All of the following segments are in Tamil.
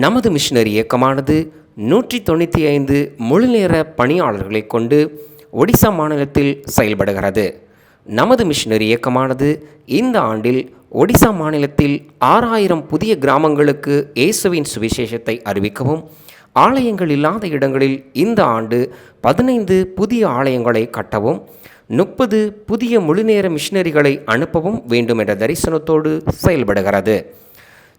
நமது மிஷனரி இயக்கமானது 195 முழுநேர பணியாளர்களை கொண்டு ஒடிசா மாநிலத்தில் செயல்படுகிறது. நமது மிஷனரி இயக்கமானது இந்த ஆண்டில் ஒடிசா மாநிலத்தில் 6000 புதிய கிராமங்களுக்கு இயேசுவின் சுவிசேஷத்தை அறிவிக்கவும், ஆலயங்கள் இல்லாத இடங்களில் இந்த ஆண்டு 15 புதிய ஆலயங்களை கட்டவும், 30 புதிய முழுநேர மிஷனரிகளை அனுப்பவும் வேண்டும் என்ற தரிசனத்தோடு செயல்படுகிறது.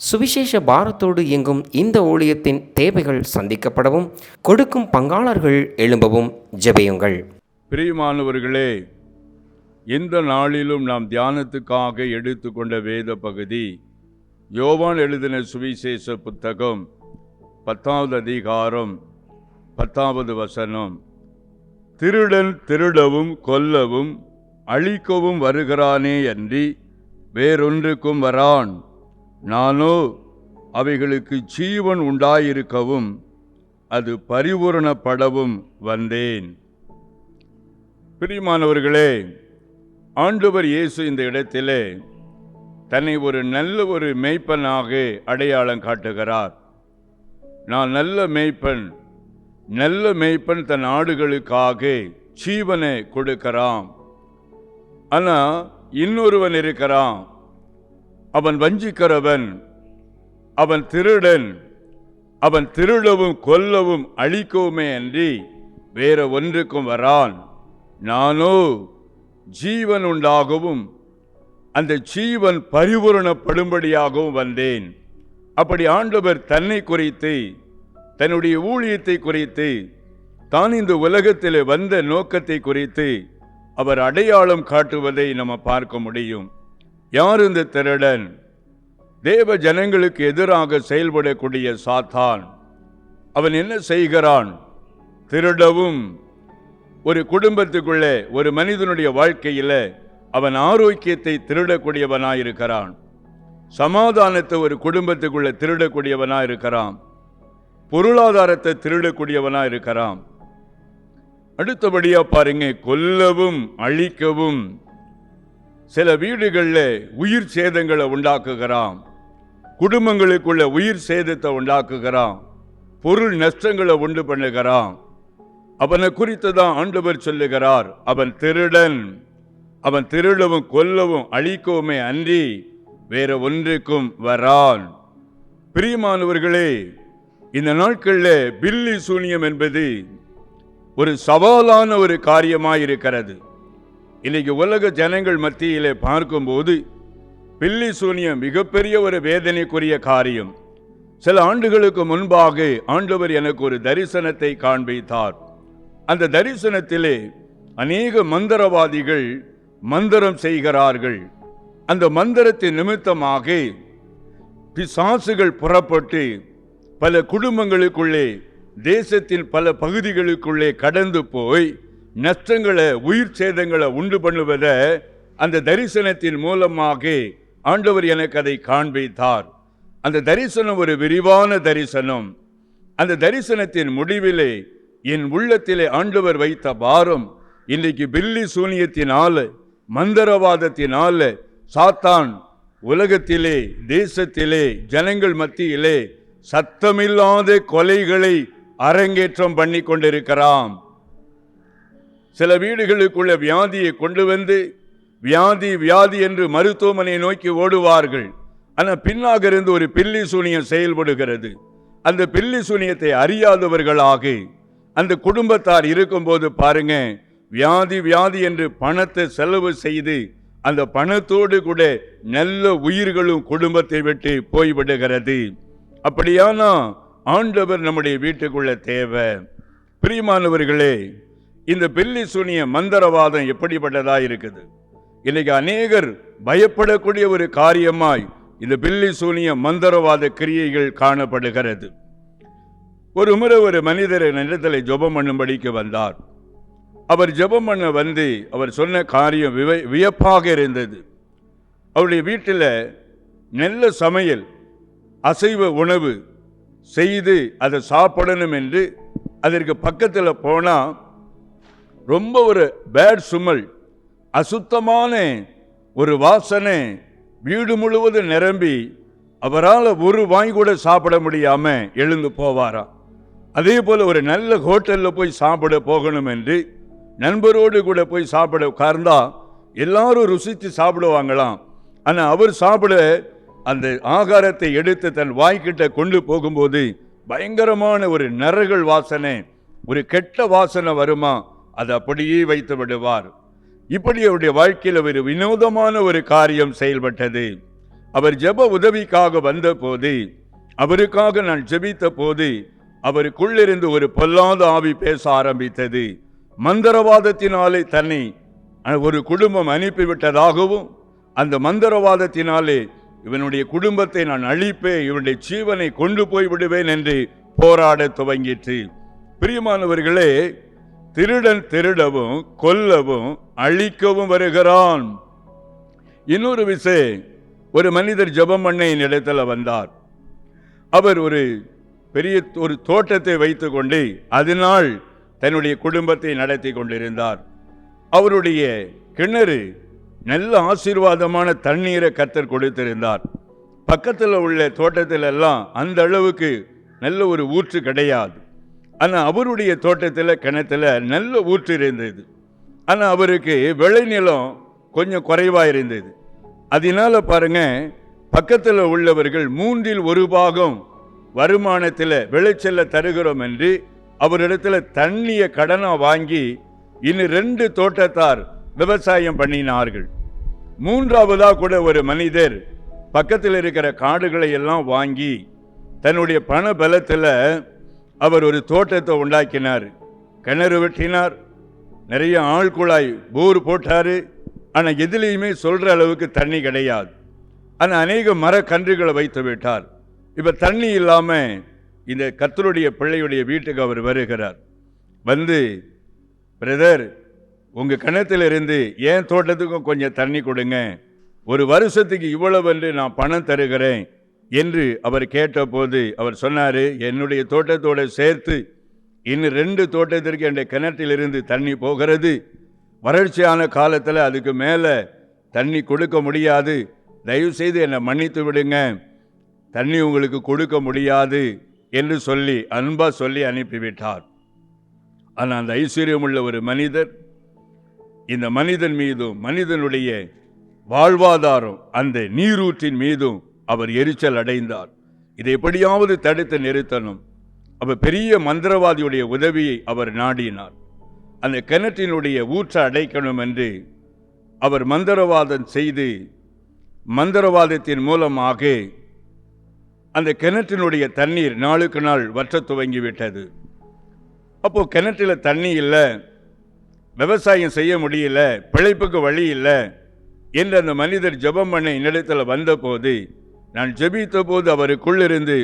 சுவிசேஷ பாரத்தோடு இயங்கும் இந்த ஊழியத்தின் தேவைகள் சந்திக்கப்படவும், கொடுக்கும் பங்காளர்கள் எழும்பவும் ஜெபியுங்கள். பிரியமானவர்களே, இந்த நாளிலும் நாம் தியானத்துக்காக எடுத்துக்கொண்ட வேத பகுதி யோவான் எழுதின சுவிசேஷ புத்தகம் 10வது அதிகாரம் 10வது வசனம். திருடன் திருடவும் கொல்லவும் அழிக்கவும் வருகிறானே அன்றி வேறொன்றுக்கும் வரான். நானோ அவைகளுக்கு ஜீவன் உண்டாயிருக்கவும் அது பரிபூரணப்படவும் வந்தேன். பிரியமானவர்களே, ஆண்டவர் இயேசு இந்த இடத்திலே தன்னை ஒரு மேய்ப்பனாக அடையாளம் காட்டுகிறார். நான் நல்ல மேய்ப்பன் தன் ஆடுகளுக்காக ஜீவனை கொடுக்கிறான். ஆனால் இன்னொருவன் இருக்கிறான், அவன் வஞ்சிக்கிறவன், அவன் திருடன். அவன் திருடவும் கொல்லவும் அழிக்கவுமே அன்றி வேற ஒன்றுக்கும் வரான். நானோ ஜீவன் உண்டாகவும் அந்த ஜீவன் பரிபூரணப்படும்படியாகவும் வந்தேன். அப்படி ஆண்டவர் தன்னை குறித்து, தன்னுடைய ஊழியத்தை குறித்து, தான் இந்த உலகத்தில் வந்த நோக்கத்தை குறித்து அவர் அடையாளம் காட்டுவதை நம்ம பார்க்க முடியும். யார் இந்த திருடன்? தேவ ஜனங்களுக்கு எதிராக செயல்படக்கூடிய சாத்தான். அவன் என்ன செய்கிறான்? திருடவும், ஒரு குடும்பத்துக்குள்ளே, ஒரு மனிதனுடைய வாழ்க்கையில் அவன் ஆரோக்கியத்தை திருடக்கூடியவனாயிருக்கிறான். சமாதானத்தை ஒரு குடும்பத்துக்குள்ளே திருடக்கூடியவனாயிருக்கிறான். பொருளாதாரத்தை திருடக்கூடியவனாயிருக்கிறான். அடுத்தபடியா பாருங்க, கொல்லவும் அழிக்கவும். சில வீடுகளில் உயிர் சேதங்களை உண்டாக்குகிறான். குடும்பங்களுக்குள்ள உயிர் சேதத்தை உண்டாக்குகிறான். பொருள் நஷ்டங்களை உண்டு பண்ணுகிறான். அவனை குறித்து தான் ஆண்டவர் சொல்லுகிறார், அவன் திருடன். அவன் திருடவும் கொல்லவும் அழிக்கவுமே அன்றி வேற ஒன்றுக்கும் வரான். பிரியமானவர்களே, இந்த நாட்களில் பில்லி சூனியம் என்பது ஒரு சவாலான ஒரு காரியமாயிருக்கிறது. இன்னைக்கு உலக ஜனங்கள் மத்தியிலே பார்க்கும்போது பில்லி சூனியம் மிகப்பெரிய ஒரு வேதனைக்குரிய காரியம். சில ஆண்டுகளுக்கு முன்பாக ஆண்டவர் எனக்கு ஒரு தரிசனத்தை காண்பித்தார். அந்த தரிசனத்திலே அநேக மந்திரவாதிகள் மந்திரம் செய்கிறார்கள். அந்த மந்திரத்தின் நிமித்தமாக பிசாசுகள் புறப்பட்டு பல குடும்பங்களுக்குள்ளே, தேசத்தின் பல பகுதிகளுக்குள்ளே கடந்து போய் நஷ்டங்களை, உயிர் சேதங்களை உண்டு பண்ணுவதை அந்த தரிசனத்தின் மூலமாக ஆண்டவர் எனக்கு அதை காண்பித்தார். அந்த தரிசனம் ஒரு விரிவான தரிசனம். அந்த தரிசனத்தின் முடிவிலே என் உள்ளத்திலே ஆண்டவர் வைத்த பாரம், இன்றைக்கு பில்லி சூனியத்தினால, மந்திரவாதத்தினால சாத்தான் உலகத்திலே, தேசத்திலே, ஜனங்கள் மத்தியிலே சத்தமில்லாத கொலைகளை அரங்கேற்றம் பண்ணி கொண்டிருக்கிறான். சில வீடுகளுக்குள்ள வியாதியை கொண்டு வந்து வியாதி என்று மருத்துவமனை நோக்கி ஓடுவார்கள். ஆனால் பின்னாக இருந்து ஒரு பில்லி சூனியம் செயல்படுகிறது. அந்த பில்லி சூனியத்தை அறியாதவர்களாக அந்த குடும்பத்தார் இருக்கும்போது பாருங்க, வியாதி என்று பணத்தை செலவு செய்து அந்த பணத்தோடு கூட நல்ல உயிர்களும் குடும்பத்தை விட்டு போய்விடுகிறது. அப்படியானா ஆண்டவர் நம்முடைய வீட்டுக்குள்ள தேவை. பிரியமானவர்களே, இந்த பில்லி சூனிய மந்திரவாதம் எப்படிப்பட்டதா இருக்குது? இன்னைக்கு அநேகர் பயப்படக்கூடிய ஒரு காரியமாய் இந்த பில்லி சூனிய மந்திரவாத கிரியைகள் காணப்படுகிறது. ஒரு முறை ஒரு மனிதர் இடத்துல ஜெபம் பண்ணும்படிக்கு வந்தார். அவர் ஜெபம் பண்ண வந்து அவர் சொன்ன காரியம் வியப்பாக இருந்தது. அவருடைய வீட்டில் நல்ல சமையல், அசைவ உணவு செய்து அதை சாப்பிடணும் என்று அதற்கு பக்கத்தில் போனால் ரொம்ப ஒரு பேட் சுமல், அசுத்தமான ஒரு வாசனை வீடு முழுவதும் நிரம்பி அவரால் ஒரு வாய் கூட சாப்பிட முடியாம எழுந்து போவாராம். அதே போல ஒரு நல்ல ஹோட்டல்ல போய் சாப்பிட போகணும் என்று நண்பரோடு கூட போய் சாப்பிட உட்கார்ந்தா எல்லாரும் ருசித்து சாப்பிடுவாங்களாம். ஆனா அவர் சாப்பிட அந்த ஆகாரத்தை எடுத்து தன் வாய்க்கிட்ட கொண்டு போகும்போது பயங்கரமான ஒரு நரகள் வாசனை, ஒரு கெட்ட வாசனை வருமா, அதை அப்படியே வைத்து விடுவார். இப்படி அவருடைய வாழ்க்கையில் ஒரு வினோதமான ஒரு காரியம் செயல்பட்டது. அவர் ஜெப உதவிக்காக வந்த போது, அவருக்காக நான் ஜெபித்த போது அவருக்குள்ளிருந்து ஒரு பொல்லாத ஆவி பேச ஆரம்பித்தது. மந்திரவாதத்தினாலே தன்னை ஒரு குடும்பம் அனுப்பிவிட்டதாகவும், அந்த மந்திரவாதத்தினாலே இவனுடைய குடும்பத்தை நான் அழிப்பேன், இவனுடைய ஜீவனை கொண்டு போய் விடுவேன் என்று போராட துவங்கிற்று. பிரியமானவர்களே, திருடன் திருடவும் கொல்லவும் அழிக்கவும் வருகிறான். இன்னொரு விஷயம், ஒரு மனிதர் ஜெபம் பண்ண இடத்துல வந்தார். அவர் ஒரு பெரிய ஒரு தோட்டத்தை வைத்துக் கொண்டு அதனால் தன்னுடைய குடும்பத்தை நடத்தி கொண்டிருந்தார். அவருடைய கிணறு நல்ல ஆசீர்வாதமான தண்ணீரை கர்த்தர் கொடுத்திருந்தார். பக்கத்தில் உள்ள தோட்டத்தில் எல்லாம் அந்த அளவுக்கு நல்ல ஒரு ஊற்று கிடையாது. ஆனால் அவருடைய தோட்டத்தில் கிணத்துல நல்ல ஊற்று இருந்தது. ஆனால் அவருக்கு விளைநிலம் கொஞ்சம் குறைவாக இருந்தது. அதனால பாருங்க, பக்கத்தில் உள்ளவர்கள் 1/3 பாகம் வருமானத்தில் விளைச்சல தருகிறோம் என்று அவரிடத்துல தண்ணியை கடனா வாங்கி இன்னும் 2 தோட்டத்தார் விவசாயம் பண்ணினார்கள். 3ஆவதா கூட ஒரு மனிதர் பக்கத்தில் இருக்கிற காடுகளை எல்லாம் வாங்கி தன்னுடைய பண பலத்தில் அவர் ஒரு தோட்டத்தை உண்டாக்கினார். கிணறு வெட்டினார், நிறைய ஆழ்குழாய் போர் போட்டார். ஆனால் எதுலேயுமே சொல்கிற அளவுக்கு தண்ணி கிடையாது. ஆனால் அநேக மரக்கன்றுகளை வைத்து விட்டார். இப்போ தண்ணி இல்லாமல் இந்த கர்த்தருடைய பிள்ளையுடைய வீட்டுக்கு அவர் வருகிறார். வந்து, பிரதர், உங்கள் கிணத்திலிருந்து என் தோட்டத்துக்கும் கொஞ்சம் தண்ணி கொடுங்க, ஒரு வருஷத்துக்கு இவ்வளவு என்று நான் பணம் தருகிறேன் என்று அவர் கேட்டபோது அவர் சொன்னார், என்னுடைய தோட்டத்தோடு சேர்த்து இன்னும் 2 தோட்டத்திற்கு என்னுடைய கிணற்றிலிருந்து தண்ணி போகிறது. வறட்சியான காலத்தில் அதுக்கு மேலே தண்ணி கொடுக்க முடியாது, தயவுசெய்து என்னை மன்னித்து விடுங்க, தண்ணி உங்களுக்கு கொடுக்க முடியாது என்று சொல்லி அன்பா சொல்லி அனுப்பிவிட்டார். ஆனால் அந்த ஐஸ்வர்யமுள்ள ஒரு மனிதர், இந்த மனிதன் மீதும் மனிதனுடைய வாழ்வாதாரம் அந்த நீரூற்றின் மீதும் அவர் எரிச்சல் அடைந்தார். இதை எப்படியாவது தடுத்து நிறுத்தணும். அவர் பெரிய மந்திரவாதியுடைய உதவியை அவர் நாடினார். அந்த கிணற்றினுடைய ஊற்றை அடைக்கணும் என்று அவர் மந்திரவாதம் செய்து மந்திரவாதத்தின் மூலமாக அந்த கிணற்றினுடைய தண்ணீர் நாளுக்கு நாள் வற்ற துவங்கிவிட்டது. அப்போ கிணற்றில் தண்ணி இல்லை, விவசாயம் செய்ய முடியல, பிழைப்புக்கு வழி இல்லை என்று அந்த மனிதர் ஜெபம் பண்ண என்னிடத்தில் வந்தபோது, நான் ஜெபித்த போது அவருக்குள்ளிருந்து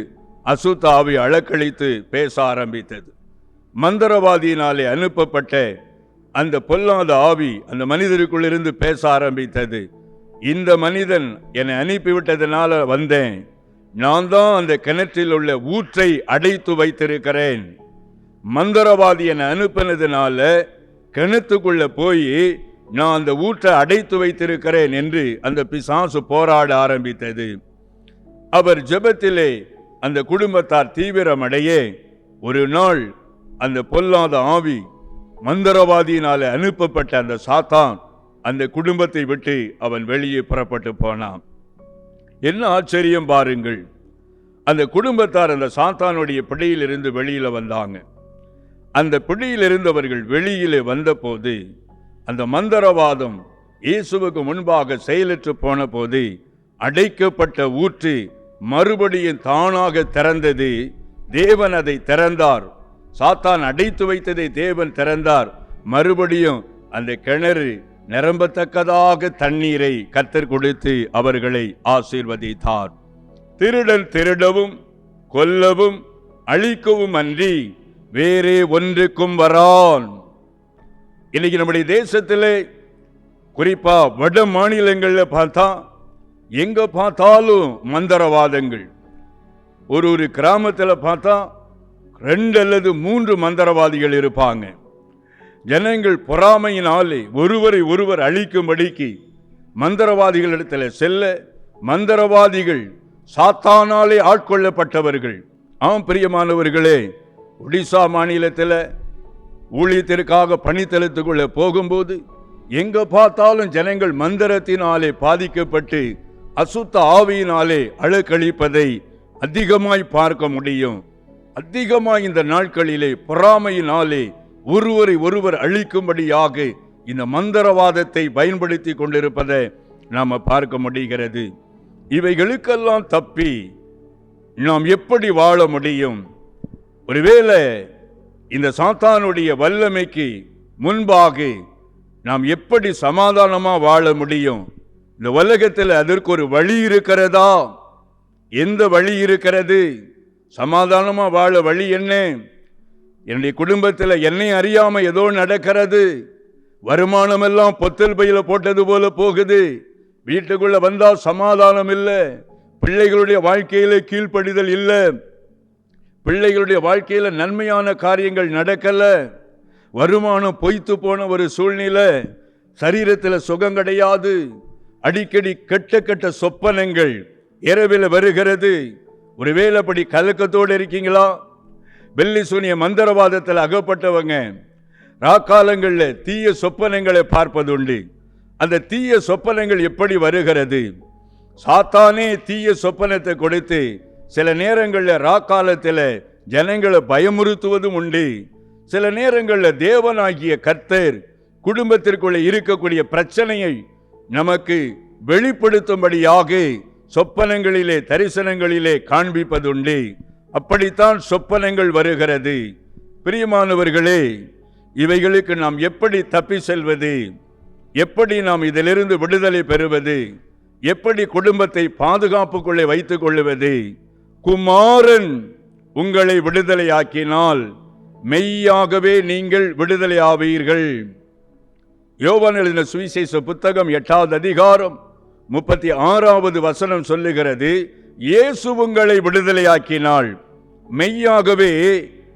அசுத்த ஆவி அலக்களித்து பேச ஆரம்பித்தது. மந்திரவாதியினாலே அனுப்பப்பட்ட அந்த பொல்லாத ஆவி அந்த மனிதருக்குள்ளிருந்து பேச ஆரம்பித்தது. இந்த மனிதன் என்னை அனுப்பிவிட்டதனால வந்தேன், நான் தான் அந்த கிணற்றில் உள்ள ஊற்றை அடைத்து வைத்திருக்கிறேன். மந்திரவாதி என்னை அனுப்பினதுனால கிணத்துக்குள்ள போய் நான் அந்த ஊற்றை அடைத்து வைத்திருக்கிறேன் என்று அந்த பிசாசு போராட ஆரம்பித்தது. அவர் ஜெபத்திலே அந்த குடும்பத்தார் தீவிரமடைய ஒரு நாள் அந்த பொல்லாத ஆவி மந்திரவாதியினால அனுப்பப்பட்ட அந்த சாத்தான் அந்த குடும்பத்தை விட்டு அவன் வெளியே புறப்பட்டு போனான். என்ன ஆச்சரியம் பாருங்கள், அந்த குடும்பத்தார் அந்த சாத்தானுடைய பிடியில் இருந்து வெளியில வந்தாங்க. அந்த பிடியில் இருந்தவர்கள் வெளியிலே வந்தபோது அந்த மந்திரவாதம் இயேசுவுக்கு முன்பாக செயலற்று போன போது அடைக்கப்பட்ட ஊற்று மறுபடியும் தானாக திறந்தது. தேவன் அதை திறந்தார். சாத்தான் அடைத்து வைத்ததை தேவன் திறந்தார். மறுபடியும் அந்த கிணறு நிரம்பத்தக்கதாக தண்ணீரை கர்த்தர் கொடுத்து அவர்களை ஆசீர்வதித்தார். திருடன் திருடவும் கொல்லவும் அழிக்கவும் அன்றி வேறே ஒன்றுக்கும் வரான். இன்னைக்கு நம்முடைய தேசத்திலே குறிப்பா வட மாநிலங்களில் பார்த்தா எங்க பார்த்தாலும் மந்திரவாதங்கள். ஒரு கிராமத்தில் பார்த்தா 2 அல்லது 3 மந்திரவாதிகள் இருப்பாங்க. ஜனங்கள் பொறாமையினாலே ஒருவரை ஒருவர் அழிக்கும்படிக்கு மந்திரவாதிகளிடத்தில் செல்ல, மந்திரவாதிகள் சாத்தானாலே ஆட்கொள்ளப்பட்டவர்கள். ஆம் பிரியமானவர்களே, ஒடிசா மாநிலத்தில் ஊழியத்திற்காக பணித்தளத்துக்குள்ள போகும்போது எங்க பார்த்தாலும் ஜனங்கள் மந்திரத்தினாலே பாதிக்கப்பட்டு அசுத்த ஆவியினாலே அழக்கழிப்பதை அதிகமாய் பார்க்க முடியும். அதிகமாய் இந்த நாட்களிலே பொறாமையினாலே ஒருவரை ஒருவர் அழிக்கும்படியாக இந்த மந்திரவாதத்தை பயன்படுத்தி கொண்டிருப்பதை நாம பார்க்க முடிகிறது. இவைகளுக்கெல்லாம் தப்பி நாம் எப்படி வாழ முடியும்? ஒருவேளை இந்த சாத்தானுடைய வல்லமைக்கு முன்பாக நாம் எப்படி சமாதானமா வாழ முடியும்? இந்த உலகத்தில் அதற்கு ஒரு வழி இருக்கிறதா? எந்த வழி இருக்கிறது? சமாதானமா வாழ வழி என்ன? என்னுடைய குடும்பத்தில் என்னை அறியாம ஏதோ நடக்கிறது, வருமானம் எல்லாம் பொத்தல் பையில போட்டது போல போகுது, வீட்டுக்குள்ள வந்தா சமாதானம் இல்லை, பிள்ளைகளுடைய வாழ்க்கையில கீழ்ப்படிதல் இல்லை, பிள்ளைகளுடைய வாழ்க்கையில நன்மையான காரியங்கள் நடக்கல, வருமானம் பொய்த்து போன ஒரு சூழ்நிலை, சரீரத்தில் சுகம் கிடையாது, அடிக்கடி கெட்ட கெட்ட சொப்பனங்கள் இரவில் வருகிறது. ஒருவேளை அப்படி கலக்கத்தோடு இருக்கீங்களா? வெள்ளி சூனிய மந்திரவாதத்தில் அகப்பட்டவங்க ராக்காலங்களில் தீய சொப்பனங்களை பார்ப்பதுண்டு. அந்த தீய சொப்பனங்கள் எப்படி வருகிறது? சாத்தானே தீய சொப்பனத்தை கொடுத்து சில நேரங்களில் ராக்காலத்தில் ஜனங்களை பயமுறுத்துவதும் உண்டு. சில நேரங்களில் தேவனாகிய கர்த்தர் குடும்பத்திற்குள்ளே இருக்கக்கூடிய பிரச்சனையை நமக்கு வெளிப்படுத்தும்படியாக சொப்பனங்களிலே தரிசனங்களிலே காண்பிப்பதுண்டு. அப்படித்தான் சொப்பனங்கள் வருகிறது. பிரியமானவர்களே, இவைகளுக்கு நாம் எப்படி தப்பி செல்வது? எப்படி நாம் இதிலிருந்து விடுதலை பெறுவது? எப்படி குடும்பத்தை பாதுகாப்புக்குள்ளே வைத்துக் கொள்ளுவது? குமாரன் உங்களை விடுதலையாக்கினால் மெய்யாகவே நீங்கள் விடுதலை ஆவீர்கள். யோவான் எழுதின சுவிசேஷ புத்தகம் 8வது அதிகாரம் 36வது வசனம் சொல்லுகிறது, இயேசு உங்களை விடுதலையாக்கினால் மெய்யாகவே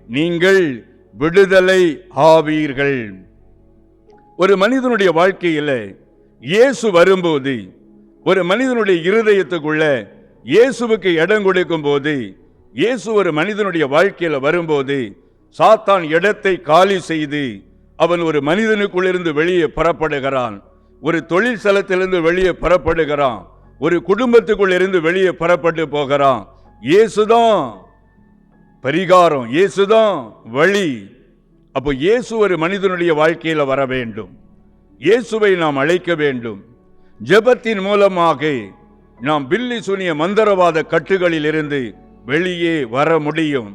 நீங்கள் விடுதலை ஆவீர்கள். ஒரு மனிதனுடைய வாழ்க்கையில் இயேசு வரும்போது, ஒரு மனிதனுடைய இருதயத்துக்குள்ள இயேசுவுக்கு இடம் கொடுக்கும் போது, இயேசு ஒரு மனிதனுடைய வாழ்க்கையில் வரும்போது சாத்தான் இடத்தை காலி செய்து அவன் ஒரு மனிதனுக்குள்ளிருந்து வெளியே புறப்படுகிறான், ஒரு தொழில் ஸ்தலத்திலிருந்து வெளியே புறப்படுகிறான், ஒரு குடும்பத்துக்குள் இருந்து வெளியே புறப்பட்டு போகிறான். இயேசுதான் பரிகாரம், இயேசுதான் வழி. அப்போ இயேசு ஒரு மனிதனுடைய வாழ்க்கையில் வர வேண்டும். இயேசுவை நாம் அழைக்க வேண்டும். ஜெபத்தின் மூலமாக நாம் பில்லி சூனிய மந்திரவாத கட்டுகளில் இருந்து வெளியே வர முடியும்.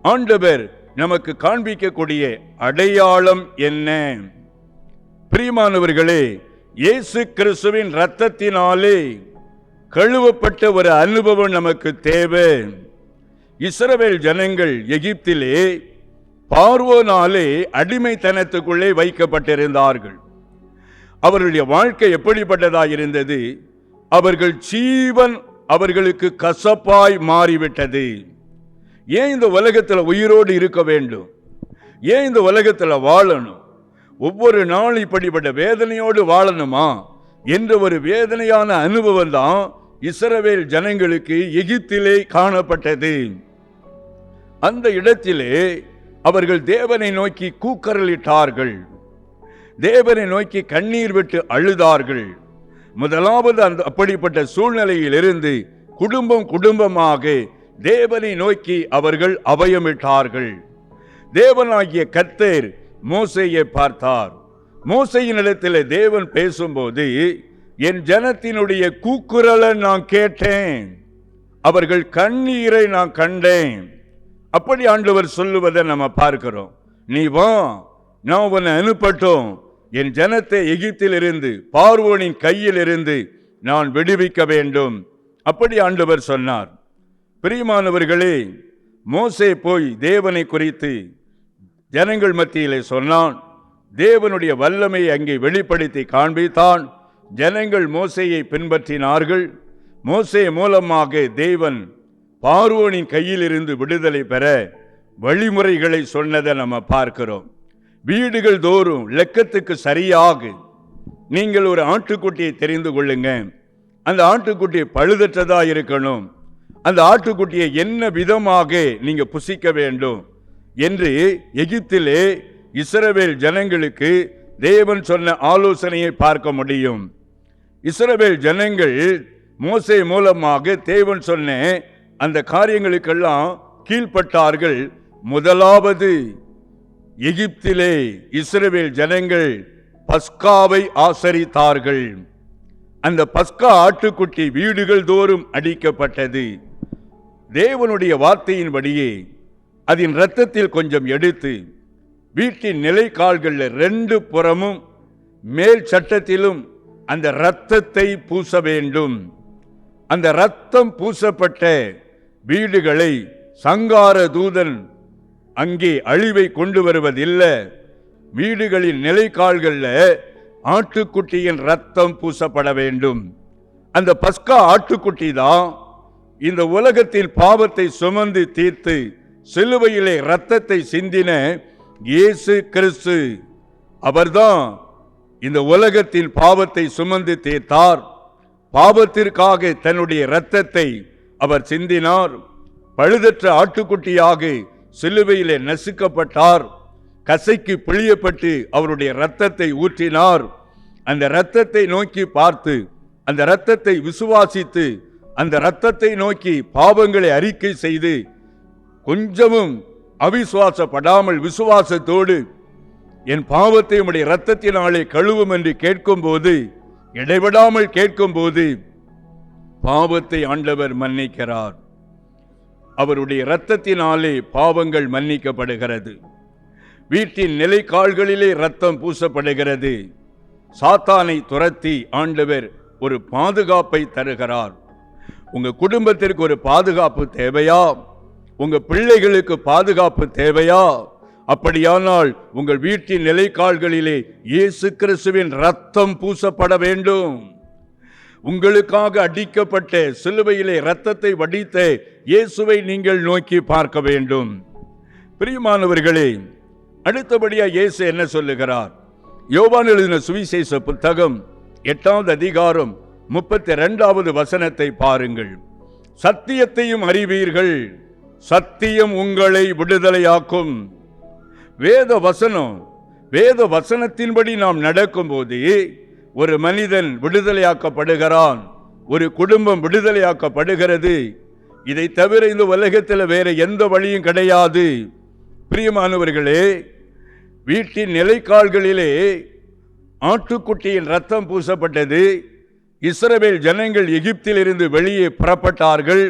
ஆண்டவர் நமக்கு காண்பிக்கக்கூடிய அடையாளம் என்ன? பிரியமானவர்களே, இயேசு கிறிஸ்துவின் இரத்தத்தினாலே கழுவப்பட்ட ஒரு அனுபவம் நமக்கு தேவை. இஸ்ரவேல் ஜனங்கள் எகிப்திலே பார்வோனாலே அடிமைத்தனத்துக்குள்ளே வைக்கப்பட்டிருந்தார்கள். அவர்களுடைய வாழ்க்கை எப்படிப்பட்டதாக இருந்தது? அவர்கள் ஜீவன் அவர்களுக்கு கசப்பாய் மாறிவிட்டது. ஏன் இந்த உலகத்தில் உயிரோடு இருக்க வேண்டும்? ஏன் இந்த உலகத்தில் வாழணும்? ஒவ்வொரு நாள் இப்படிப்பட்ட வேதனையோடு வாழணுமா என்ற ஒரு வேதனையான அனுபவம் தான் இஸ்ரவேல் ஜனங்களுக்கு எகிப்திலே காணப்பட்டது. அந்த இடத்திலே அவர்கள் தேவனை நோக்கி கூக்குரலிட்டார்கள், தேவனை நோக்கி கண்ணீர் விட்டு அழுதார்கள். முதலாவது அந்த அப்படிப்பட்ட சூழ்நிலையில் இருந்து குடும்பம் குடும்பமாக தேவனை நோக்கி அவர்கள் அபயமிட்டார்கள். தேவனாகிய கர்த்தர் மோசேயை பார்த்தார். மோசேயின் இடத்தில் தேவன் பேசும்போது, என் ஜனத்தினுடைய கூக்குரலை நான் கேட்டேன், அவர்கள் கண்ணீரை நான் கண்டேன். அப்படி ஆண்டவர் சொல்லுவதை நம்ம பார்க்கிறோம். நீ வா, நான் உன்னை அனுப்பட்டும், என் ஜனத்தை எகிப்தில் இருந்து பார்வோனின் கையில் இருந்து நான் விடுவிக்க வேண்டும். அப்படி ஆண்டவர் சொன்னார். பிரியமானவர்களே, மோசே போய் தேவனை குறித்து ஜனங்கள் மத்தியிலே சொன்னான். தேவனுடைய வல்லமையை அங்கே வெளிப்படுத்தி காண்பித்தான். ஜனங்கள் மோசேயை பின்பற்றினார்கள். மோசே மூலமாக தேவன் பார்வோனின் கையில் இருந்து விடுதலை பெற வழிமுறைகளை சொன்னதை நம்ம பார்க்கிறோம். வீடுகள் தோறும் லக்கத்துக்கு சரியாக நீங்கள் ஒரு ஆட்டுக்குட்டியை தெரிந்து கொள்ளுங்க. அந்த ஆட்டுக்குட்டி பழுதற்றதா இருக்கணும். அந்த ஆட்டுக்குட்டியை என்ன விதமாக நீங்க புசிக்க வேண்டும் என்று எகிப்திலே இஸ்ரவேல் ஜனங்களுக்கு தேவன் சொன்ன ஆலோசனையை பார்க்க முடியும். இஸ்ரவேல் ஜனங்கள் மோசே மூலமாக தேவன் சொன்ன அந்த காரியங்களுக்கெல்லாம் கீழ்ப்பட்டார்கள். முதலாவது எகிப்திலே இஸ்ரவேல் ஜனங்கள் பஸ்காவை ஆசரித்தார்கள். அந்த பஸ்கா ஆட்டுக்குட்டி வீடுகள் தோறும் அடிக்கப்பட்டது. தேவனுடைய வார்த்தையின்படியே அதன் இரத்தத்தில் கொஞ்சம் எடுத்து வீட்டின் நிலைக்கால்களில் 2 புறமும் மேல் சட்டத்திலும் அந்த இரத்தத்தை பூச வேண்டும். அந்த இரத்தம் பூசப்பட்ட வீடுகளை சங்கார தூதன் அங்கே அழிவை கொண்டு வருவதில்லை. வீடுகளின் நிலைக்கால்களில் ஆட்டுக்குட்டியின் இரத்தம் பூசப்பட வேண்டும். அந்த பஸ்கா ஆட்டுக்குட்டி தான் இந்த உலகத்தின் பாவத்தை சுமந்து தீர்த்து சிலுவையிலே இரத்தத்தை சிந்தின இயேசு கிறிஸ்து. அவர்தான் இந்த உலகத்தின் பாவத்தை சுமந்து தீர்த்தார். பாவத்திற்காக தன்னுடைய இரத்தத்தை அவர் சிந்தினார். பழுதற்ற ஆட்டுக்குட்டியாக சிலுவையிலே நசுக்கப்பட்டார். கசைக்கு பிழியப்பட்டு அவருடைய இரத்தத்தை ஊற்றினார். அந்த இரத்தத்தை நோக்கி பார்த்து, அந்த இரத்தத்தை விசுவாசித்து, அந்த இரத்தத்தை நோக்கி பாவங்களை அறிக்கை செய்து, கொஞ்சமும் அவிசுவாசப்படாமல் விசுவாசத்தோடு என் பாவத்தை உம்முடைய இரத்தத்தினாலே கழுவும் என்று கேட்கும்போது, இடைவிடாமல் கேட்கும்போது பாவத்தை ஆண்டவர் மன்னிக்கிறார். அவருடைய இரத்தத்தினாலே பாவங்கள் மன்னிக்கப்படுகிறது. வீட்டின் நிலைக்கால்களிலே இரத்தம் பூசப்படுகிறது. சாத்தானை துரத்தி ஆண்டவர் ஒரு பாதுகாப்பை தருகிறார். உங்க குடும்பத்திற்கு ஒரு பாதுகாப்பு தேவையா? உங்க பிள்ளைகளுக்கு பாதுகாப்பு தேவையா? அப்படியானால் உங்கள் வீட்டின் நிலைக்கால்களிலே இயேசு கிறிஸ்துவின் இரத்தம் பூசப்பட வேண்டும். உங்களுக்காக அடிக்கப்பட்ட சிலுவையிலே இரத்தத்தை வடித்த இயேசுவை நீங்கள் நோக்கி பார்க்க வேண்டும். பிரியமானவர்களே, அடுத்தபடியா இயேசு என்ன சொல்லுகிறார்? யோவான் எழுதின சுவிசேஷ புத்தகம் 8வது அதிகாரம் 32வது வசனத்தை பாருங்கள். சத்தியத்தையும் அறிவீர்கள், சத்தியம் உங்களை விடுதலையாக்கும். வேத வசனத்தின்படி நாம் நடக்கும்போது ஒரு மனிதன் விடுதலையாக்கப்படுகிறான். ஒரு குடும்பம் விடுதலையாக்கப்படுகிறது. இதை தவிர இந்த உலகத்தில் வேற எந்த வழியும் கிடையாது. பிரியமானவர்களே, வீட்டின் நிலைக்கால்களிலே ஆட்டுக்குட்டியின் இரத்தம் பூசப்பட்டது. இஸ்ரவேல் ஜனங்கள் எகிப்திலிருந்து வெளியே புறப்பட்டார்கள்.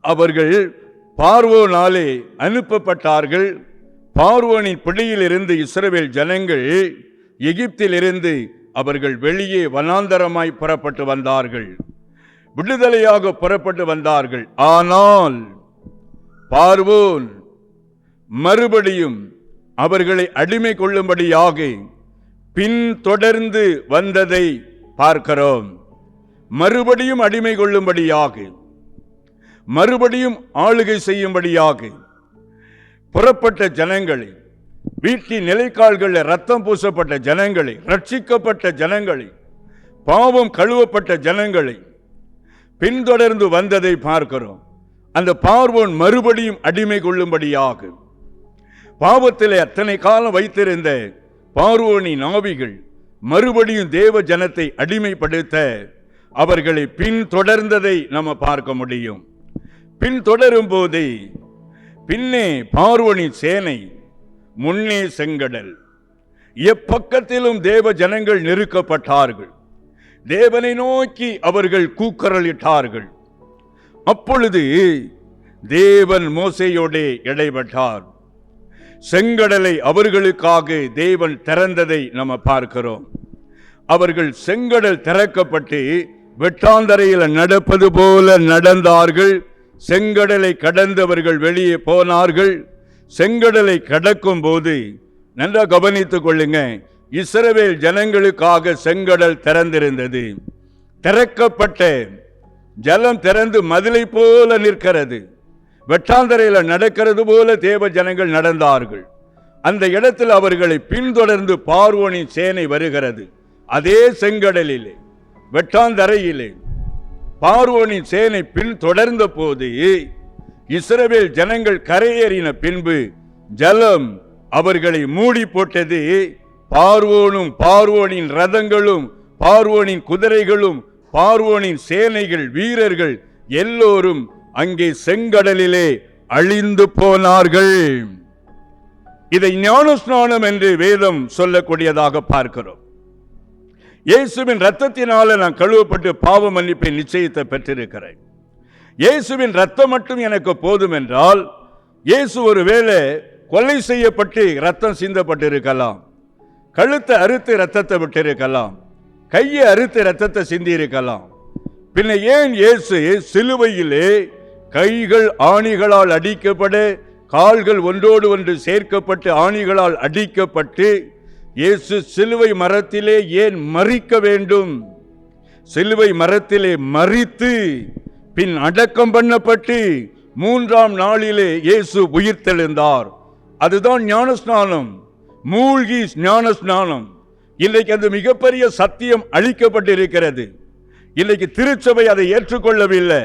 அவர்கள் பார்வோனாலே அனுப்பப்பட்டார்கள். பார்வோனின் பிடியில் இருந்து இஸ்ரவேல் ஜனங்கள் எகிப்திலிருந்து அவர்கள் வெளியே வனாந்தரமாய் புறப்பட்டு வந்தார்கள். விடுதலையாக புறப்பட்டு வந்தார்கள். ஆனால் பார்வோன் மறுபடியும் அவர்களை அடிமை கொள்ளும்படியாக பின்தொடர்ந்து வந்ததை பார்க்கிறோம். மறுபடியும் அடிமை கொள்ளும்படியாக, மறுபடியும் ஆளுகை செய்யும்படியாக புறப்பட்ட ஜனங்களை, வீட்டின் நிலைக்கால்களில் ரத்தம் பூசப்பட்ட ஜனங்களை, ரட்சிக்கப்பட்ட ஜனங்களை, பாவம் கழுவப்பட்ட ஜனங்களை பின்தொடர்ந்து வந்ததை பார்க்கிறோம். அந்த பார்வோன் மறுபடியும் அடிமை கொள்ளும்படியாக, பாவத்திலே அத்தனை காலம் வைத்திருந்த பார்வோனின் ஆவிகள் மறுபடியும் தேவ ஜனத்தை அடிமைப்படுத்த அவர்களை பின்தொடர்ந்ததை நம்ம பார்க்க முடியும். பின்தொடரும் போது பின்னே பார்வோனின் சேனை, முன்னே செங்கடல். எப்பக்கத்திலும் தேவ ஜனங்கள் நெருக்கப்பட்டார்கள். தேவனை நோக்கி அவர்கள் கூக்குரலிட்டார்கள். அப்பொழுது தேவன் மோசேயோடே இடைப்பட்டார். செங்கடலை அவர்களுக்காக தேவன் திறந்ததை நம்ம பார்க்கிறோம். அவர்கள் செங்கடல் திறக்கப்பட்டு வெட்டாந்தரையில் நடப்பது போல நடந்தார்கள். செங்கடலை கடந்தவர்கள் வெளியே போனார்கள். செங்கடலை கடக்கும் போது நல்லா கவனித்துக் கொள்ளுங்க, இஸ்ரவேல் ஜனங்களுக்காக செங்கடல் திறந்திருந்தது. திறக்கப்பட்ட ஜலம் திறந்து மதிலை போல நிற்கிறது. வெட்டாந்தரையில் நடக்கிறது போல தேவ ஜனங்கள் நடந்தார்கள். அந்த இடத்தில் அவர்களை பின்தொடர்ந்து பார்வோனின் சேனை வருகிறது. அதே செங்கடலிலே, வெட்டாந்தரையிலே பார்வோனின் சேனை பின் தொடர்ந்த போது இஸ்ரவேல் ஜனங்கள் கரையேறின பின்பு ஜலம் அவர்களை மூடி போட்டது. பார்வோனும் பார்வோனின் ரதங்களும் பார்வோனின் குதிரைகளும் பார்வோனின் சேனைகள் வீரர்கள் எல்லோரும் அங்கே செங்கடலிலே அழிந்து போனார்கள். இதை ஞானஸ்நானம் என்று வேதம் சொல்லக்கூடியதாக பார்க்கிறோம். இயேசுவின் இரத்தத்தினால நான் கழுவப்பட்டு பாவ மன்னிப்பை நிச்சயத்தை பெற்றிருக்கிறேன். இயேசுவின் இரத்தம் மட்டும் எனக்கு போதும் என்றால், இயேசு ஒருவேளை கொலை செய்யப்பட்டு இரத்தம் சிந்தப்பட்டிருக்கலாம், கழுத்தை அறுத்து இரத்தத்தை விட்டிருக்கலாம், கையை அறுத்து இரத்தத்தை சிந்தி இருக்கலாம். பின்ன ஏன் இயேசு சிலுவையிலே கைகள் ஆணிகளால் அடிக்கப்பட, கால்கள் ஒன்றோடு ஒன்று சேர்க்கப்பட்டு ஆணிகளால் அடிக்கப்பட்டு இயேசு சிலுவை மரத்திலே ஏன் மரிக்க வேண்டும்? சிலுவை மரத்திலே மரித்து பின் அடக்கம் பண்ணப்பட்டு 3ஆம் நாளிலே இயேசு உயிர்த்தெழுந்தார். அதுதான் ஞானஸ்நானம், மூழ்கி ஞானஸ்நானம். இன்றைக்கு அந்த மிகப்பெரிய சத்தியம் அளிக்கப்பட்டிருக்கிறது. இன்றைக்கு திருச்சபை அதை ஏற்றுக்கொள்ளவில்லை.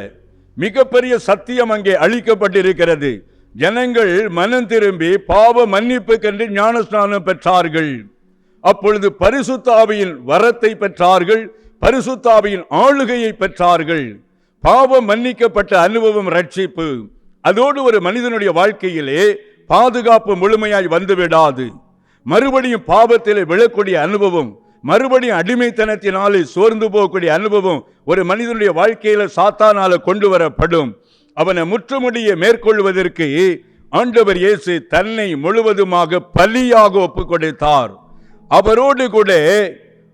மிகப்பெரிய சத்தியம் அங்கே அளிக்கப்பட்டிருக்கிறது. ஜனங்கள் மனம் திரும்பி பாவ மன்னிப்புக்கென்று ஞானஸ்நானம் பெற்றார்கள். அப்பொழுது பரிசுத்த ஆவியின் வரத்தை பெற்றார்கள், பரிசுத்த ஆவியின் ஆளுகையை பெற்றார்கள். பாவம் மன்னிக்கப்பட்ட அனுபவம் ரட்சிப்பு. அதோடு ஒரு மனிதனுடைய வாழ்க்கையிலே பாதுகாப்பு முழுமையாய் வந்துவிடாது. மறுபடியும் பாவத்திலே விழக்கூடிய அனுபவம், மறுபடியும் அடிமைத்தனத்தினாலே சோர்ந்து போகக்கூடிய அனுபவம் ஒரு மனிதனுடைய வாழ்க்கையில சாத்தானால கொண்டு வரப்படும். அவனை முற்றுமுடிய மேற்கொள்வதற்கு ஆண்டவர் இயேசு தன்னை முழுவதுமாக பலியாக ஒப்புக் கொடுத்தார். அவரோடு கூட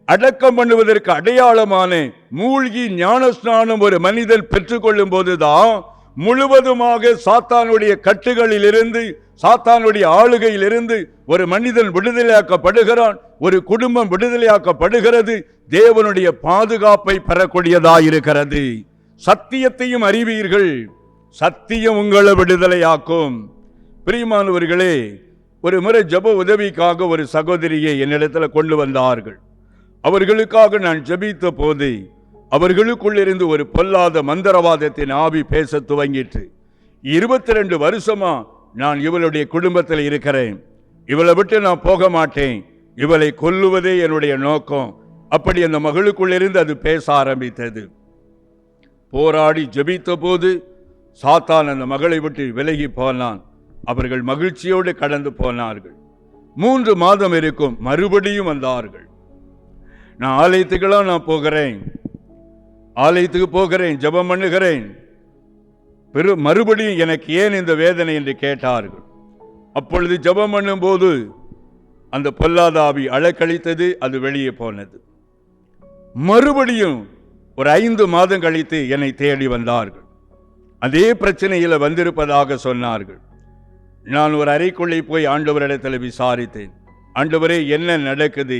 அடக்கம் பண்ணுவதற்கு அடையாளமான மூழ்கி ஞானஸ்நானம் ஒரு மனிதன் பெற்றுக்கொள்ளும் போதுதான் முழுவதுமாக சாத்தானுடைய கட்டுகளில் இருந்து, சாத்தானுடைய ஆளுகையில் இருந்து ஒரு மனிதன் விடுதலையாக்கப்படுகிறான், ஒரு குடும்பம் விடுதலையாக்கப்படுகிறது, தேவனுடைய பாதுகாப்பை பெறக்கூடியதாயிருக்கிறது. சத்தியத்தையும் அறிவீர்கள், சத்தியம் உங்களை விடுதலையாக்கும். பிரியமானவர்களே, ஒரு முறை ஜெப உதவிக்காக ஒரு சகோதரியை என்னிடத்தில் கொண்டு வந்தார்கள். அவர்களுக்காக நான் ஜெபித்த போது அவர்களுக்குள் இருந்து ஒரு பொல்லாத மந்திரவாதத்தின் ஆவி பேச துவங்கிற்று. 22 வருஷமா நான் இவளுடைய குடும்பத்தில் இருக்கிறேன், இவளை விட்டு நான் போக மாட்டேன், இவளை கொல்லுவதே என்னுடைய நோக்கம். அப்படி அந்த மகளுக்குள் இருந்து அது பேச ஆரம்பித்தது. போராடி ஜெபித்த போது சாத்தான் அந்த மகளை விட்டு விலகி போனான். அவர்கள் மகிழ்ச்சியோடு கடந்து போனார்கள். 3 மாதம் இருக்கும், மறுபடியும் வந்தார்கள். நான் ஆலயத்துக்கெல்லாம் நான் போகிறேன், ஆலயத்துக்கு போகிறேன், ஜெபம் பண்ணுகிறேன், மறுபடியும் எனக்கு ஏன் இந்த வேதனை என்று கேட்டார்கள். அப்பொழுது ஜெபம் பண்ணும் போது அந்த பொல்லாத ஆவி அலக்கழித்தது, அது வெளியே போனது. மறுபடியும் ஒரு 5 மாதம் கழித்து என்னை தேடி வந்தார்கள். அதே பிரச்சனையில் வந்திருப்பதாக சொன்னார்கள். நான் ஒரு அறைக்குள்ளே போய் ஆண்டவரிடத்தில் விசாரித்தேன். ஆண்டவரே, என்ன நடக்குது?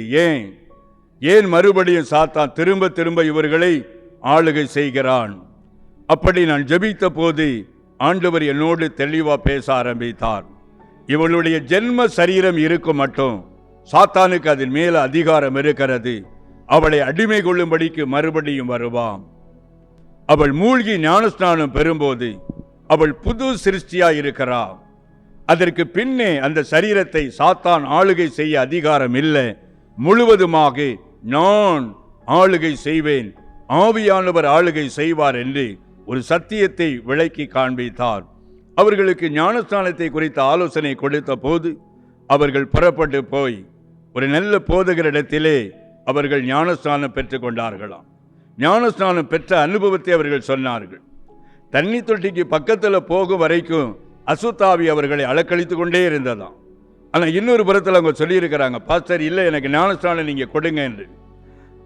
ஏன் மறுபடியும் சாத்தான் திரும்ப திரும்ப இவர்களை ஆளுகை செய்கிறான்? அப்படி நான் ஜெபித்த போது ஆண்டவர் என்னோடு தெளிவா பேச ஆரம்பித்தார். இவளுடைய ஜென்ம சரீரம் இருக்கும் மட்டும் சாத்தானுக்கு அதன் மேல அதிகாரம் இருக்கிறது. அவளை அடிமை கொள்ளும்படிக்கு மறுபடியும் வருவான். அவள் மூழ்கி ஞானஸ்நானம் பெறும்போது அவள் புது சிருஷ்டியாய் இருக்கிறாள். அதற்கு பின்னே அந்த சரீரத்தை சாத்தான் ஆளுகை செய்ய அதிகாரம் இல்லை. முழுவதுமாக நான் ஆளுகை செய்வேன், ஆவியானவர் ஆளுகை செய்வார் என்று ஒரு சத்தியத்தை விளக்கி காண்பித்தார். அவர்களுக்கு ஞானஸ்நானத்தை குறித்த ஆலோசனை கொடுத்த போது அவர்கள் புறப்பட்டு போய் ஒரு நல்ல போதகரிடத்திலே அவர்கள் ஞானஸ்நானம் பெற்றுக் கொண்டார்களாம். ஞானஸ்நானம் பெற்ற அனுபவத்தை அவர்கள் சொன்னார்கள். தண்ணி தொட்டிக்கு பக்கத்தில் போகும் வரைக்கும் அசுத்தாவி அவர்களை அலக்கழித்து கொண்டே இருந்ததாம். ஆனால் இன்னொரு புறத்தில் அவங்க சொல்லியிருக்கிறாங்க, பாஸ்டர் இல்லை, எனக்கு ஞானஸ்நானம் நீங்கள் கொடுங்க என்று.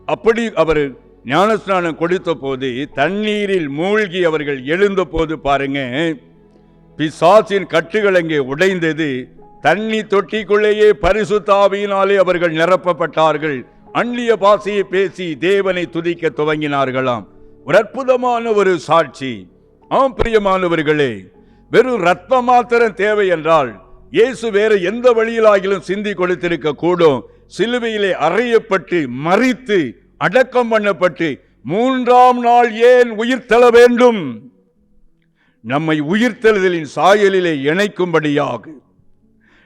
அப்படி அவர் ஞானஸ்நானம் கொடுத்த போது தண்ணீரில் மூழ்கி அவர்கள் எழுந்த போது பாருங்க, பிசாசின் கட்டுகள் அங்கே உடைந்தது. தண்ணி தொட்டிக்குள்ளேயே பரிசுத்த ஆவியினாலே அவர்கள் நிரப்பப்பட்டார்கள். அந்நிய பாஷையை பேசி தேவனை துதிக்க துவங்கினார்களாம். ஒரு அற்புதமான ஒரு சாட்சி. ஆம் பிரியமானவர்களே, வெறும் ரத்தம் மாத்திரம் தேவை என்றால் இயேசு வேற எந்த வழியிலாகிலும் சிந்தி கொடுத்திருக்க கூடும். சிலுவையிலே அறையப்பட்டு மரித்து அடக்கம் பண்ணப்பட்டு மூன்றாம் நாள் ஏன் உயிர்த்தெழ வேண்டும்? நம்மை உயிர்த்தெழுதலின் சாயலிலே இணைக்கும்படியாக,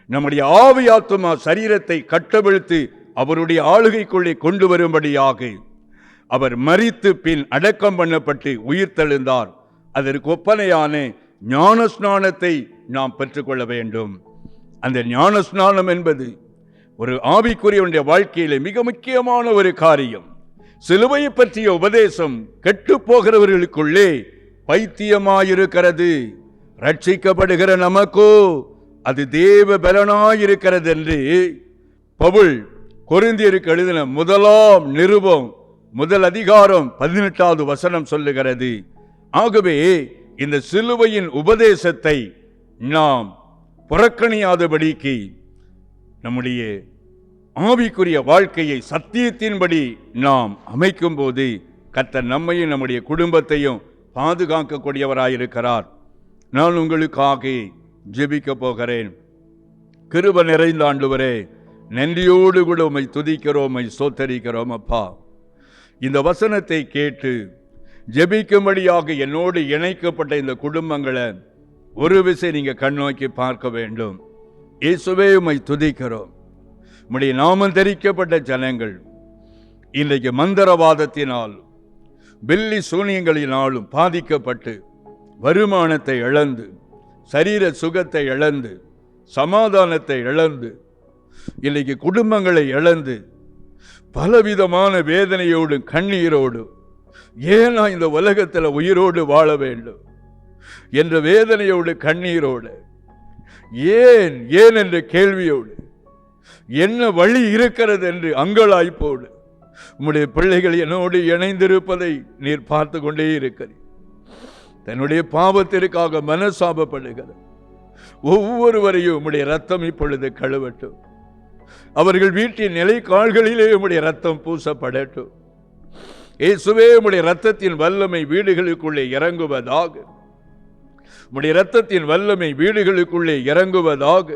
நம்முடைய ஆவி ஆத்துமா சரீரத்தை கட்டவிழ்த்து அவருடைய ஆளுகைக்குள்ளே கொண்டு வரும்படியாக அவர் மரித்து பின் அடக்கம் பண்ணப்பட்டு உயிர்த்தெழுந்தார். அதற்கு ஒப்பனையான ஞானஸ்நானத்தை நாம் பெற்றுக்கொள்ள வேண்டும். அந்த ஞானஸ்நானம் என்பது ஒரு ஆவிக்குரியவனுடைய வாழ்க்கையிலே மிக முக்கியமான ஒரு காரியம். சிலுவையை பற்றிய உபதேசம் கெட்டு போகிறவர்களுக்குள்ளே பைத்தியமாயிருக்கிறது. ரட்சிக்கப்படுகிற நமக்கோ அது தேவ பலனாயிருக்கிறது என்று பவுல் கொரிந்தியருக்கு எழுதின முதலாம் நிருபம் முதல் அதிகாரம் 18வது வசனம் சொல்லுகிறது. ஆகவே இந்த சிலுவையின் உபதேசத்தை நாம் புறக்கணியாதபடிக்கு நம்முடைய ஆவிக்குரிய வாழ்க்கையை சத்தியத்தின்படி நாம் அமைக்கும் போது கர்த்தர் நம்மையும் நம்முடைய குடும்பத்தையும் பாதுகாக்கக்கூடியவராயிருக்கிறார். நான் உங்களுக்காக ஜெபிக்க போகிறேன். கிருபை நிறைந்த ஆண்டவரே, நன்றியோடு கூட உம்மை துதிக்கிறோம், உம்மை ஸ்தோத்தரிக்கிறோம். அப்பா, இந்த வசனத்தை கேட்டு ஜெபிக்கும்படியாக என்னோடு இணைக்கப்பட்ட இந்த குடும்பங்களை ஒரு விசை நீங்க கண்ணோக்கி பார்க்க வேண்டும். இயேசுவே, உம்மை துதிக்கிறோம். உம்முடைய நாமம் தரிக்கப்பட்ட ஜனங்கள் இன்றைக்கு மந்திரவாதத்தினால் பில்லி சூனியங்களினாலும் பாதிக்கப்பட்டு வருமானத்தை இழந்து, சரீர சுகத்தை இழந்து, சமாதானத்தை இழந்து, இன்றைக்கு குடும்பங்களை இழந்து பலவிதமான வேதனையோடு கண்ணீரோடு ஏன் நான் இந்த உலகத்தில் உயிரோடு வாழ வேண்டும் என்ற வேதனையோடு கண்ணீரோடு, ஏன் ஏன் என்ற கேள்வியோடு, என்ன வழி இருக்கிறது என்று அங்கலாய்ப்போடு உம்முடைய பிள்ளைகள் என்னோடு இணைந்திருப்பதை நீர் பார்த்து கொண்டே இருக்கிறீர். தன்னுடைய பாவத்திற்காக மனசாபப்படுகிற ஒவ்வொருவரையும் உம்முடைய ரத்தம் இப்பொழுது கழுவட்டும். அவர்கள் வீட்டின் நிலைக்கால்களிலே உம்முடைய ரத்தம் பூசப்படட்டும். இயேசுவே, உம்முடைய ரத்தத்தின் வல்லமை வீடுகளுக்குள்ளே இறங்குவதாக. உம்முடைய ரத்தத்தின் வல்லமை வீடுகளுக்குள்ளே இறங்குவதாக.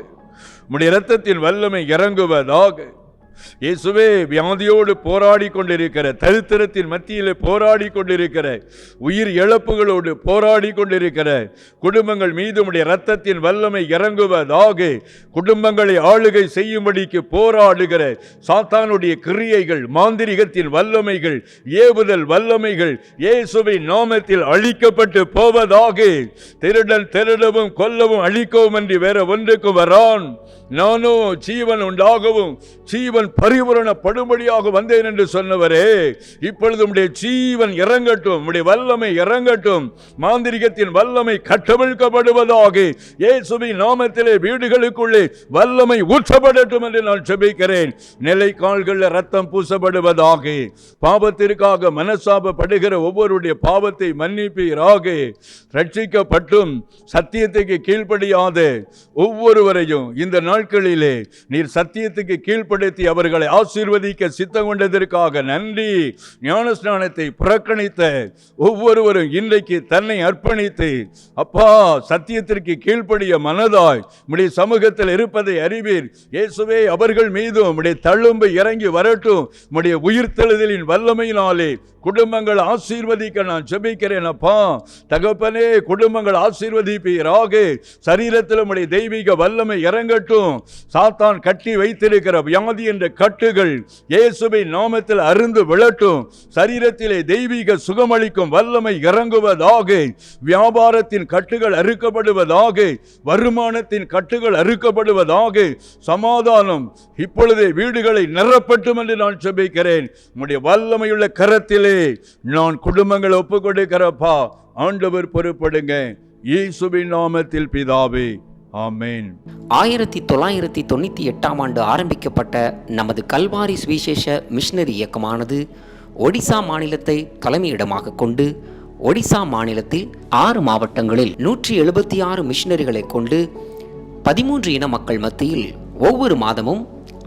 உம்முடைய ரத்தத்தின் வல்லமை இறங்குவதாக. இயேசுவே, வியாதியோடு போராடி கொண்டிருக்கிற, தரித்திரத்தின் மத்தியில் போராடி கொண்டிருக்கிற, உயிர் இழப்புகளோடு போராடி கொண்டிருக்கிற குடும்பங்கள் மீது உம்முடைய இரத்தத்தின் வல்லமை இறங்குவதாக. குடும்பங்களை ஆளுகை செய்யும்படிக்கு போராடுகிற சாத்தானுடைய கிரியைகள், மாந்திரிகத்தின் வல்லமைகள், ஏவுதல் வல்லமைகள் இயேசுவின் நாமத்தில் அழிக்கப்பட்டு போவதாக. திருடன் திருடவும் கொல்லவும் அழிக்கவும் அன்றி வேற ஒன்றுக்கும் வரான், நானோ ஜீவன் உண்டாகவும் ஜீவன் பரிபூரணப்படும்படியாக வந்தேன் என்று சொன்னவரே, இப்பொழுது உம்முடைய ஜீவன் இறங்கட்டும், உம்முடைய வல்லமை இறங்கட்டும். மாந்திரிகத்தின் வல்லமை கட்டவிழ்க்கப்படுவதாக. இயேசுவின் நாமத்திலே வீடுகளுக்குள்ளே வல்லமை ஊற்றப்படட்டும் என்று நான் ஜெபிக்கிறேன். நிலைக்கால்களில் ரத்தம் பூசப்படுவதாக. பாவத்திற்காக மனசாபப்படுகிற ஒவ்வொருடைய பாவத்தை மன்னிப்பீராக. ரட்சிக்கப்பட்டும் சத்தியத்துக்கு கீழ்ப்படியாத ஒவ்வொருவரையும் இந்த நாட்களிலே நீர் சத்தியத்துக்கு கீழ்ப்படுத்தி அவர்களை ஆசீர்வதிக்க சித்தம் கொண்டதற்காக நன்றி. ஞானஸ்நானத்தை புறக்கணித்த ஒவ்வொருவரும் இன்றைக்கு தன்னை அர்ப்பணித்து அப்பா சத்தியத்திற்கு கீழ்ப்படிய மனதாய் உம்முடைய சமூகத்தில் இருப்பதை அறிவீர். இயேசுவே, அவர்கள் மீதும் உம்முடைய தழும்பு இறங்கி வரட்டும். உம்முடைய உயிர்த்தெழுதலின் வல்லமையினாலே குடும்பங்கள் ஆசீர்வதிக்க நான் ஜெபிக்கிறேன். அப்பா தகப்பனே, குடும்பங்கள் ஆசீர்வதிப்பீராக. சரீரத்தில் உம்முடைய தெய்வீக வல்லமை இறங்கட்டும். சாத்தான் கட்டி வைத்திருக்கிற வியாதி என்ற கட்டுகள் இயேசுவின் நாமத்தில் அருந்து விழட்டும். சரீரத்திலே தெய்வீக சுகமளிக்கும் வல்லமை இறங்குவதாக. வியாபாரத்தின் கட்டுகள் அறுக்கப்படுவதாக. வருமானத்தின் கட்டுகள் அறுக்கப்படுவதாக. சமாதானம் இப்பொழுதே வீடுகளை நிரப்பட்டும் என்று நான் ஜெபிக்கிறேன். உம்முடைய வல்லமையுள்ள கரத்திலே நான் குடும்பங்களை ஒப்புக் கொடுக்கிறப்பா. ஆண்டவர் பொறுப்படுங்க. இயேசுவின் நாமத்தில் பிதாவே, ஆமென். 1998 ஆரம்பிக்கப்பட்ட நமது கல்வாரி சுவிசேஷ மிஷனரி இயக்கமானது ஒடிசா மாநிலத்தை தலைமையிடமாக கொண்டு ஒடிசா மாநிலத்தில் 6 மாவட்டங்களில் 176 மிஷனரிகளை கொண்டு 13 இன மக்கள் மத்தியில் ஒவ்வொரு மாதமும்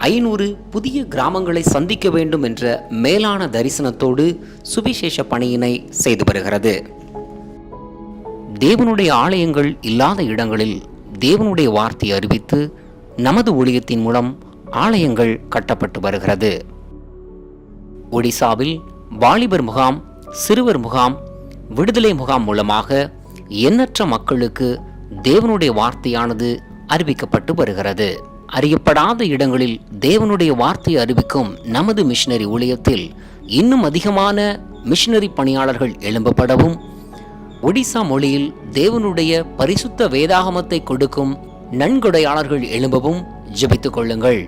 500 புதிய கிராமங்களை சந்திக்க வேண்டும் என்ற மேலான தரிசனத்தோடு சுவிசேஷ பணியினை செய்து வருகிறது. தேவனுடைய ஆலயங்கள் இல்லாத இடங்களில் தேவனுடைய வார்த்தை அறிவித்து நமது ஊழியத்தின் மூலம் ஆலயங்கள் கட்டப்பட்டு வருகிறது. ஒடிசாவில் வாலிபர் முகாம் சிறுவர் முகாம், விடுதலை முகாம் மூலமாக எண்ணற்ற மக்களுக்கு தேவனுடைய வார்த்தையானது அறிவிக்கப்பட்டு வருகிறது. அறியப்படாத இடங்களில் தேவனுடைய வார்த்தையை அறிவிக்கும் நமது மிஷனரி ஊழியத்தில் இன்னும் அதிகமான மிஷனரி பணியாளர்கள் எழும்பப்படவும், ஒடிசா மொழியில் தேவனுடைய பரிசுத்த வேதாகமத்தை கொடுக்கும் நன்கொடையாளர்கள் எழும்பவும் ஜெபித்துக் கொள்ளுங்கள்.